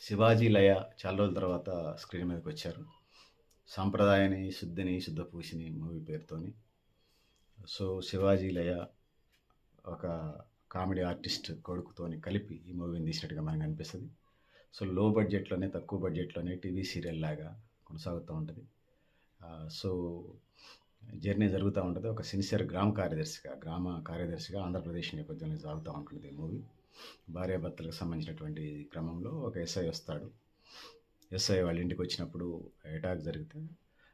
శివాజీ లయ చాలా రోజుల తర్వాత స్క్రీన్ మీదకొచ్చారు. 'సాంప్రదాయని శుద్ధిని శుద్ధ పూసిని' మూవీ పేరుతోని. సో, శివాజీ లయ ఒక కామెడీ ఆర్టిస్ట్ కొడుకుతోని కలిపి ఈ మూవీని తీసినట్టుగా మనకనిపిస్తది. సో, లో బడ్జెట్‌లోనే, తక్కువ బడ్జెట్‌లోనే టీవీ సీరియల్ లాగా కొనసాగుతా ఉంటది. సో, జర్నీ జరుగుతా ఉంటది. ఒక సిన్సియర్ గ్రామ కార్యదర్శిగా ఆంధ్రప్రదేశ్ నేపథ్యంలో సాగుతా ఉంటుంది ఈ మూవీ. భార్యాభర్తలకు సంబంధించినటువంటి క్రమంలో ఒక ఎస్ఐ వస్తాడు. ఎస్ఐ వాళ్ళ ఇంటికొచ్చినప్పుడు అటాక్ జరిగితే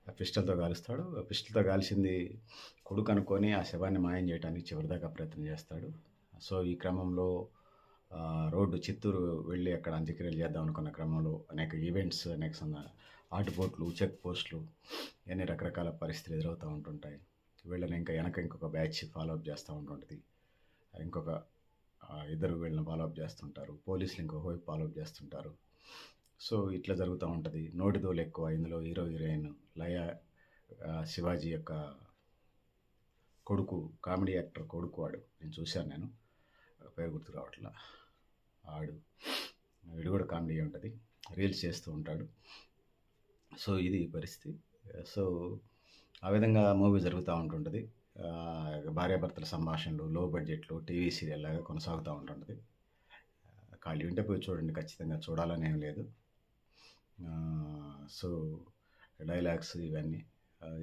ఆ పిస్టల్‌తో కాలుస్తాడు. ఆ పిస్టల్‌తో కాల్చింది కొడుకు అనుకోని ఆ శవాన్ని మాయం చేయడానికి చివరిదాకా ప్రయత్నం చేస్తాడు. సో, ఈ క్రమంలో రోడ్డు చిత్తూరు వెళ్ళి అక్కడ అంత్యక్రియలు చేద్దాం అనుకున్న క్రమంలో అనేక ఈవెంట్స్, ఆటుపోట్లు, చెక్ పోస్ట్‌లు ఇయన్నీ రకరకాల పరిస్థితులు ఎదురవుతా ఉంటుంటాయి. వీళ్ళని ఇంకా వెనక ఇంకొక బ్యాచ్ ఫాలో అప్ చేస్తా ఉంటుంటది. ఇంకొక ఇద్దరు వీళ్ళని ఫాలో అప్ చేస్తుంటారు. పోలీసులు ఇంకొక వైపు ఫాలో అప్ చేస్తుంటారు. సో, ఇట్లా జరుగుతా ఉంటది. నోటిదోలెక్కువ ఇందులో హీరో, హీరోయిన్ లయ శివాజీ యొక్క కొడుకు, కామెడీ యాక్టర్ కొడుకు వాడు. నేను చూశాను నేను. పేరు గుర్తు రావట్లా. ఆడు వీడు కూడా కామెడీయే ఉంటది. రీల్స్ చేస్తూ ఉంటాడు. సో, ఇది పరిస్థితి. సో, ఆ విధంగా మూవీ జరుగుతా ఉంటుంటది. భార్యాభర్తల సంభాషణలు, లో బడ్జెట్‌లో టీవీ సీరియల్ లాగా కొనసాగుతా ఉంటుంటది. ఖాళీ ఉంటే పోయి చూడండి, ఖచ్చితంగా చూడాలని ఏం లేదు. సో, డైలాగ్స్ ఇవన్నీ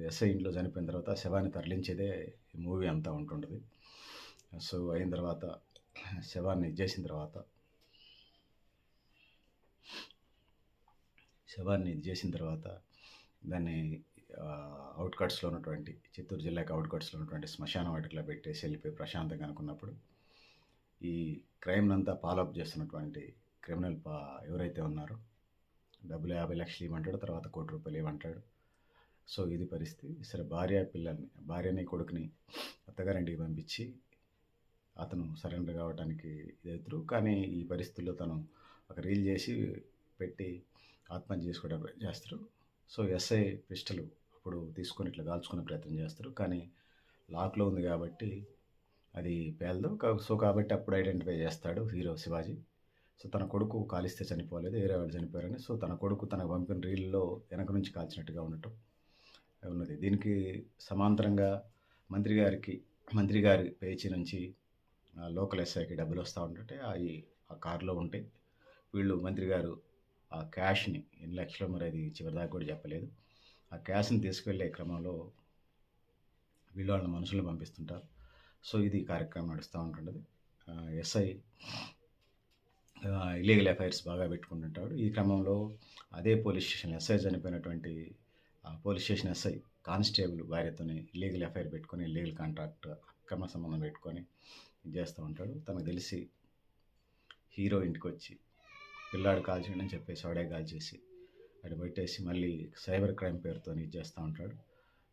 ఎస్ఐ ఇంట్లో చనిపోయిన తర్వాత శవాన్ని తరలించేదే ఈ మూవీ అంతా ఉంటుంటది. సో, అయిన తర్వాత శవాన్ని ఇది చేసిన తర్వాత దాన్ని ఔట్‌కట్స్‌లో ఉన్నటువంటి చిత్తూరు జిల్లాకి ఔట్‌కట్స్‌లో ఉన్నటువంటి శ్మశాన వాటికలో పెట్టేసి వెళ్ళిపోయి ప్రశాంతంగా అనుకున్నప్పుడు, ఈ క్రైమ్‌నంతా ఫాలో అప్ చేస్తున్నటువంటి క్రిమినల్ ఎవరైతే ఉన్నారో డబ్బులు 50,00,000 ఇవ్వమంటాడు. తర్వాత రూ. 1,00,00,000 ఇవ్వమంటాడు. సో, ఇది పరిస్థితి. సరే, భార్యని, కొడుకుని అత్తగారింటికి పంపించి అతను సరెండర్ కావటానికి ఇదవుతారు. కానీ ఈ పరిస్థితుల్లో తను ఒక రీల్ చేసి పెట్టి ఆత్మహత్య చేసుకోవడానికి చేస్తారు. సో, ఎస్ఐ పిస్టలు అప్పుడు తీసుకొని ఇట్లా కాల్చుకునే ప్రయత్నం చేస్తారు. కానీ లాక్‌లో ఉంది కాబట్టి అది పేలదు. సో, కాబట్టి అప్పుడు ఐడెంటిఫై చేస్తాడు హీరో శివాజీ. సో, తన కొడుకు కాలిస్తే చనిపోలేదు, వేరే వాళ్ళు చనిపోయారని. సో, తన కొడుకు తనకు పంపిన రీల్‌లో వెనక నుంచి కాల్చినట్టుగా ఉండటం ఉన్నది. దీనికి సమాంతరంగా మంత్రి గారి పేచీ నుంచి లోకల్ ఎస్ఐకి డబ్బులొస్తా ఉంటుంటే ఆ కారులో ఉంటే మంత్రి గారు ఆ క్యాష్‌ని ఎన్ని లక్షలో మరి అది చివరిదాకా కూడా చెప్పలేదు. ఆ క్యాష్‌ని తీసుకువెళ్ళే క్రమంలో వాళ్ళ మనుషుల్ని పంపిస్తుంటారు. సో, ఇది కార్యక్రమం నడుస్తా ఉంటుంటది. ఎస్ఐ ఇల్లీగల్ అఫైర్స్ బాగా పెట్టుకుంటుంటాడు. ఈ క్రమంలో అదే పోలీస్ స్టేషన్ ఎస్ఐ చనిపోయినటువంటి పోలీస్ స్టేషన్ ఎస్ఐ కానిస్టేబుల్ భార్యతోని ఇల్లీగల్ అఫైర్ పెట్టుకొని, ఇల్లీగల్ కాంట్రాక్ట్ అక్రమ సంబంధం పెట్టుకొని ఇది చేస్తూ ఉంటాడు. తనకు తెలిసి హీరో ఇంటికొచ్చి పిల్లాడు కాల్చిండని చెప్పేసి వాడే కాల్చేసి అటు పెట్టేసి మళ్ళీ సైబర్ క్రైమ్ పేరుతోని ఇది చేస్తూ ఉంటాడు.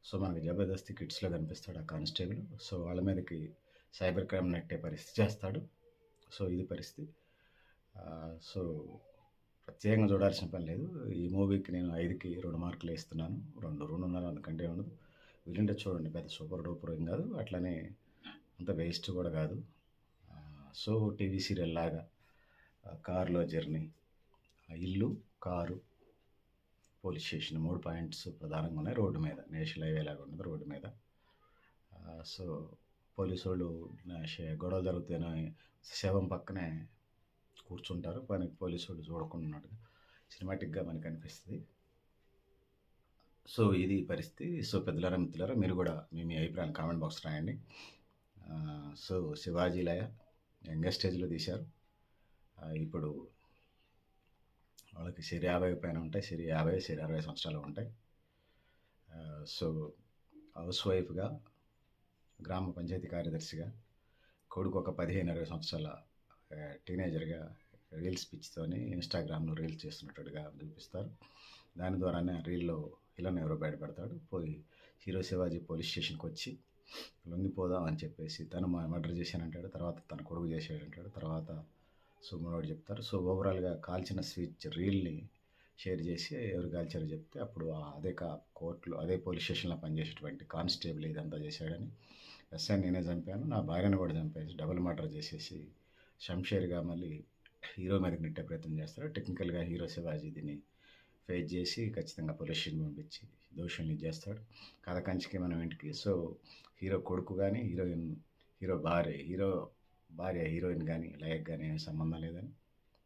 సో, మనకి 'జబర్దస్త్ కిడ్స్‌లో' కనిపిస్తాడు ఆ కానిస్టేబుల్. సో, వాళ్ళ మీదకి సైబర్ క్రైమ్ నెట్టే పరిస్థితి చేస్తాడు. సో, ఇది పరిస్థితి. సో, ప్రత్యేకంగా చూడాల్సిన పని లేదు. ఈ మూవీకి నేను 5కి 2 మార్కులే ఇస్తున్నాను. 2, 2.5 అంతకంటే ఉండదు. వీలుంటే చూడండి. పెద్ద సూపర్ డూపర్ ఏం కాదు. అట్లనే అంత వేస్ట్ కూడా కాదు. సో, టీవీ సీరియల్ లాగా కారులో జర్నీ, ఇల్లు, కారు, పోలీస్ స్టేషన్ 3 పాయింట్స్ ప్రధానంగా ఉన్నాయి రోడ్డు మీద. నేషనల్ హైవే లాగా ఉండదు రోడ్డు మీద. సో, పోలీసోళ్ళు గొడవలు జరుగుతాయని శవం పక్కనే కూర్చుంటారు. కానీ పోలీసోళ్ళు చూడకుండా ఉన్నట్టుగా సినిమాటిక్‌గా మనకనిపిస్తది. సో, ఇది పరిస్థితి. సో, పెద్దలారా, మిత్రులారా, మీరు కూడా మీ అభిప్రాయాన్ని కామెంట్ బాక్స్ రాయండి. సో, 'శివాజీ లయ' యంగెస్ట్ ఏజ్‌లో తీశారు. ఇప్పుడు వాళ్ళకి 50 పైన ఉంటాయి. 50, 60 సంవత్సరాలు ఉంటాయి. సో, హౌస్ వైఫ్‌గా, గ్రామ పంచాయతీ కార్యదర్శిగా, కొడుకు ఒక 15, 20 సంవత్సరాల టీనేజర్‌గా రీల్స్ పిచ్చితోని ఇన్‌స్టాగ్రామ్‌లో రీల్స్ చేస్తున్నట్టుగా చూపిస్తారు. దాని ద్వారానే ఆ రీల్‌లో విలన్ ఎవరో బయటపడతాడు. హీరో శివాజీ పోలీస్ స్టేషన్‌కొచ్చి లొంగిపోదాం అని చెప్పేసి తను మర్డర్ చేశానంటాడు. తర్వాత తన కొడుకు చేశాడంటాడు. తర్వాత సో, మనోడు చెప్తారు. సో, ఓవరాల్‌గా కాల్చిన రీల్‌ని షేర్ చేసి ఎవరు కాల్చారో చెప్తే అప్పుడు అదే కోర్ట్‌లో అదే పోలీస్ స్టేషన్‌లో పనిచేసేటువంటి కానిస్టేబుల్ ఇదంతా చేశాడని, ఎస్ఐ నేనే చంపాను, నా భార్యను కూడా చంపేసి డబుల్ మర్డర్ చేసేసి షంషేర్‌గా మళ్ళీ హీరో మీదకి నెట్టే ప్రయత్నం చేస్తారు. టెక్నికల్‌గా హీరో శివాజీ దీన్ని ఫేస్ చేసి ఖచ్చితంగా పోలీస్ స్టేషన్‌కి పంపించి దోషుల్ని చేస్తాడు. కథ కంచికి మనం ఇంటికి. సో, హీరో కొడుకు గాని, హీరో భార్య హీరోయిన్ గాని, లయకి గాని ఏమి సంబంధం లేదని,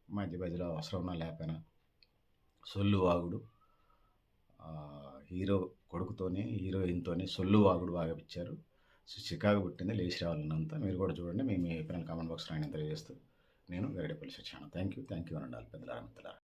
మధ్య మధ్యలో అవసరం ఉన్నా లేకపోయినా సొల్లు వాగుడు హీరో కొడుకుతోని, హీరోయిన్‌తోని సొల్లు వాగుడు వాగిపిచ్చారు. సో, చికాకు పుట్టింది. లేచి రావాలన్నంతా. మీరు కూడా చూడండి. మీ అభిప్రాయాన్ని కామెంట్ బాక్స్‌లో ఆయన తెలియజేస్తూ నేను గరిడేపల్లి సత్యనారాయణ. థ్యాంక్ యూ అనండి ఆల్ పెద్దలారా, మిత్రులారా.